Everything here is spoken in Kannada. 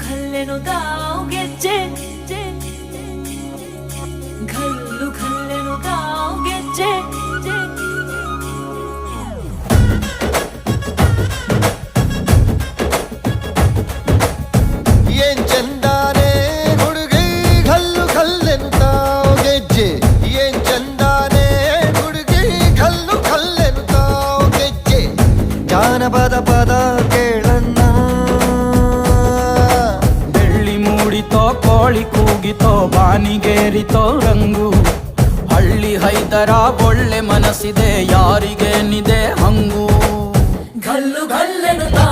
ಖಲ್ಲೆನು ತಾವು ಗೆಜ್ಜೆ ಘಲ್ಲು ಖಲ್ಲೆನು ತಾವು ಗೆಜ್ಜೆ ಏನ್ ಚಂದಾನೆ ಹುಡುಗಿ ಘಲ್ಲು ಖಲ್ಲೆನು ತಾವು ಗೆಜ್ಜೆ ಏನ್ ಚಂದಾನೆ ಹುಡುಗಿ ಘಲ್ಲು ಖಲ್ಲೆನು ತಾವು ಗೆಜ್ಜೆ ಜಾನಪದ ಪದ ಕೇಳನ್ನ ಬೆಳ್ಳಿ ಮೂಡಿತೋ ಕೋಳಿ ಕೂಗಿತೋ ಬಾನಿಗೇರಿತೋ ರಂಗು ಹಳ್ಳಿ ಹೈದರ ಒಳ್ಳೆ ಮನಸ್ಸಿದೆ ಯಾರಿಗೇನಿದೆ ಹಂಗು ಘಲ್ಲು ಘಲ್ಲೆನು ತಾ